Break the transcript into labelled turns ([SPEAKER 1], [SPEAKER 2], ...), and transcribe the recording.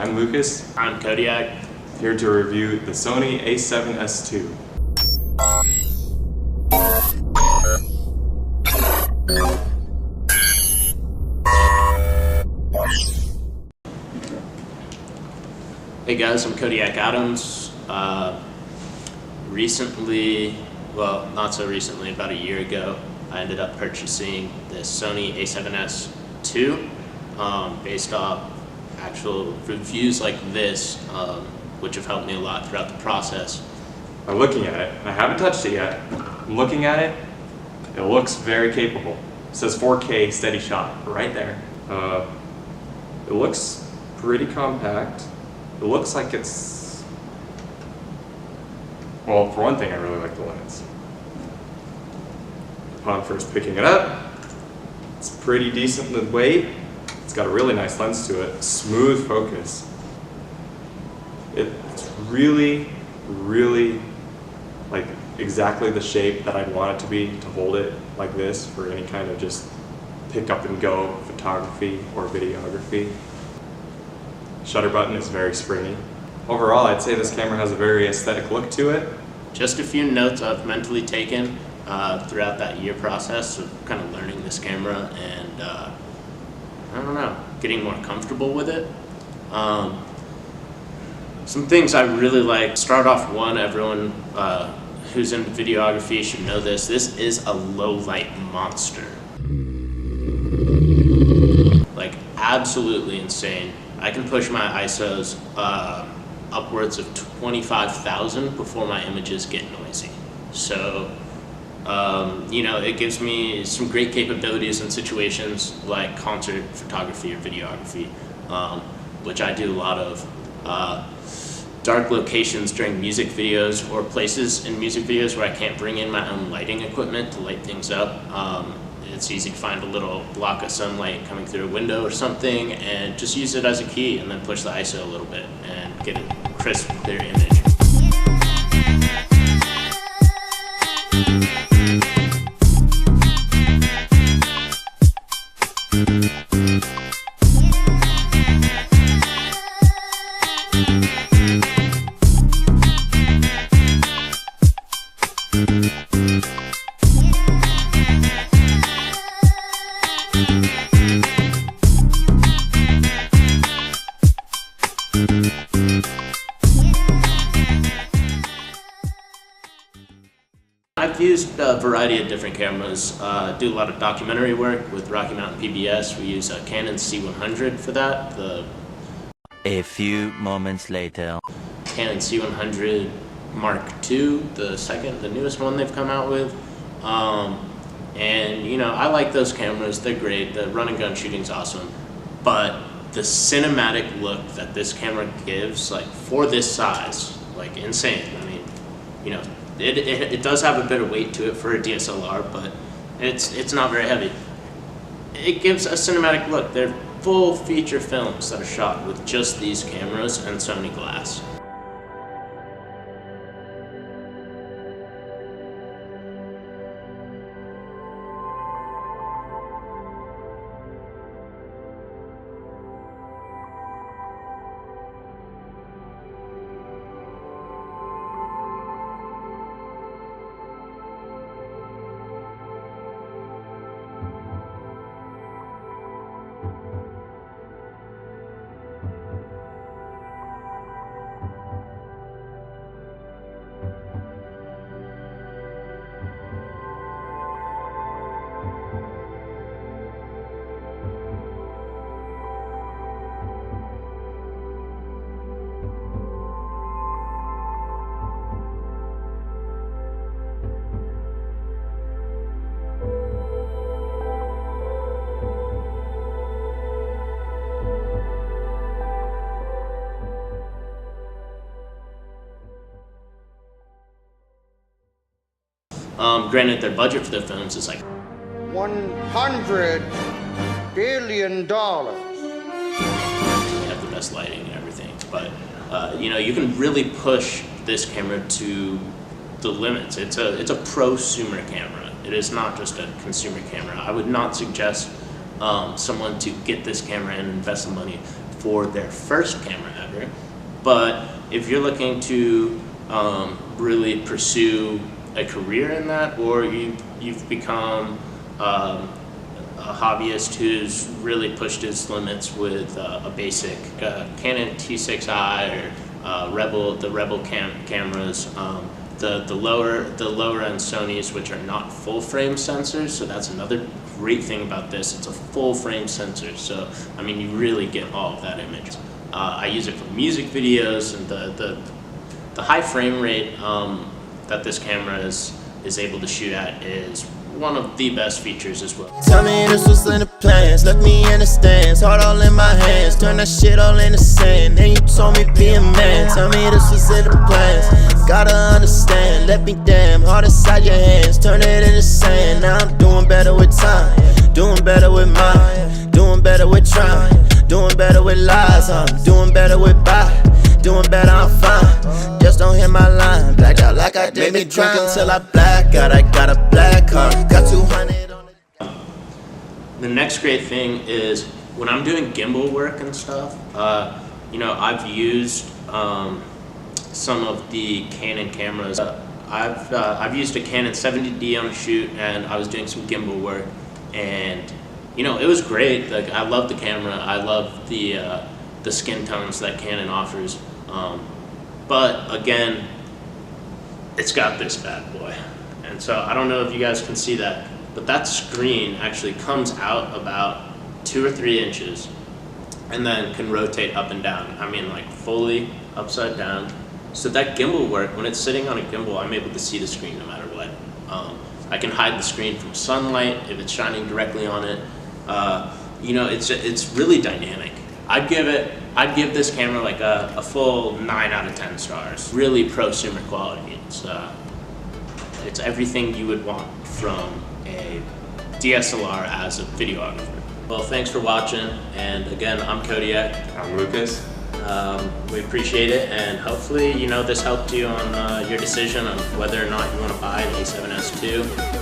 [SPEAKER 1] I'm Lucas.
[SPEAKER 2] I'm Kodiak.
[SPEAKER 1] Here to review the Sony A7sII.
[SPEAKER 2] Hey guys, I'm Kodiak Adams. Recently, well, not so recently, about a year ago, I ended up purchasing this Sony A7sII based off actual reviews like this, which have helped me a lot throughout the process.
[SPEAKER 1] I'm looking at it. I haven't touched it yet. I'm looking at it. It looks very capable. It says 4K steady shot right there. It looks pretty compact. It looks like it's, well, for one thing, I really like the lens. Upon first picking it up, it's pretty decent with weight. It's got a really nice lens to it, smooth focus. It's really, really like exactly the shape that I'd want it to be to hold it like this for any kind of just pick up and go photography or videography. Shutter button is very springy. Overall, I'd say this camera has a very aesthetic look to it.
[SPEAKER 2] Just a few notes I've mentally taken throughout that year process of kind of learning this camera and I don't know, getting more comfortable with it. Some things I really like. Start off one, everyone who's into videography should know this. This is a low light monster. Like absolutely insane. I can push my ISOs upwards of 25,000 before my images get noisy. So, you know, it gives me some great capabilities in situations like concert photography or videography, which I do a lot of. Dark locations during music videos or places in music videos where I can't bring in my own lighting equipment to light things up. It's easy to find a little block of sunlight coming through a window or something and just use it as a key and then push the ISO a little bit and get a crisp, clear image. I've used a variety of different cameras. Do a lot of documentary work with Rocky Mountain PBS. We use a Canon C100 for that.
[SPEAKER 3] A few moments later.
[SPEAKER 2] Canon C100 Mark II, the newest one they've come out with. And you know, I like those cameras. They're great. The run and gun shooting's awesome. But the cinematic look that this camera gives, like for this size, like insane. I mean, you know, it does have a bit of weight to it for a DSLR, but it's not very heavy. It gives a cinematic look. They're full feature films that are shot with just these cameras and Sony glass. Granted, their budget for their films is like
[SPEAKER 4] $100 billion.
[SPEAKER 2] They have the best lighting and everything, but you know, you can really push this camera to the limits. It's a prosumer camera. It is not just a consumer camera. I would not suggest someone to get this camera and invest the money for their first camera ever. But if you're looking to really pursue a career in that, or you've become a hobbyist who's really pushed his limits with a basic Canon T6i or the Rebel cameras, the lower end Sonys, which are not full frame sensors. So that's another great thing about this. It's a full frame sensor, so I mean you really get all of that image. I use it for music videos, and the high frame rate that this camera is able to shoot at is one of the best features as well.
[SPEAKER 5] Tell me this was in the plans, left me in the stands, heart all in my hands, turn that shit all into sand. Then you told me be a man, tell me this was in the plans, gotta understand, let me damn, heart inside your hands, turn it into sand. Now I'm doing better with time, doing better with mine, doing better with trying, doing better with lies, I'm doing better with buy, doing better, I'm fine, just don't hit my line, blacked out like I did me drink until I black out, I got a black car, got 200 on it.
[SPEAKER 2] The next great thing is when I'm doing gimbal work and stuff, you know, I've used some of the Canon cameras. I've used a Canon 70D on a shoot, and I was doing some gimbal work, and you know, it was great. Like, I love the camera, I love the skin tones that Canon offers, but again, it's got this bad boy, and so I don't know if you guys can see that, but that screen actually comes out about 2 or 3 inches and then can rotate up and down. I mean, like fully upside down. So that gimbal work, when it's sitting on a gimbal, I'm able to see the screen no matter what. I can hide the screen from sunlight if it's shining directly on it. You know, it's really dynamic. I'd give this camera like a full 9 out of 10 stars. Really prosumer quality. It's everything you would want from a DSLR as a videographer. Well, thanks for watching, and again, I'm Kodiak.
[SPEAKER 1] I'm Lucas.
[SPEAKER 2] We appreciate it, and hopefully, you know, this helped you on your decision on whether or not you want to buy an A7S II.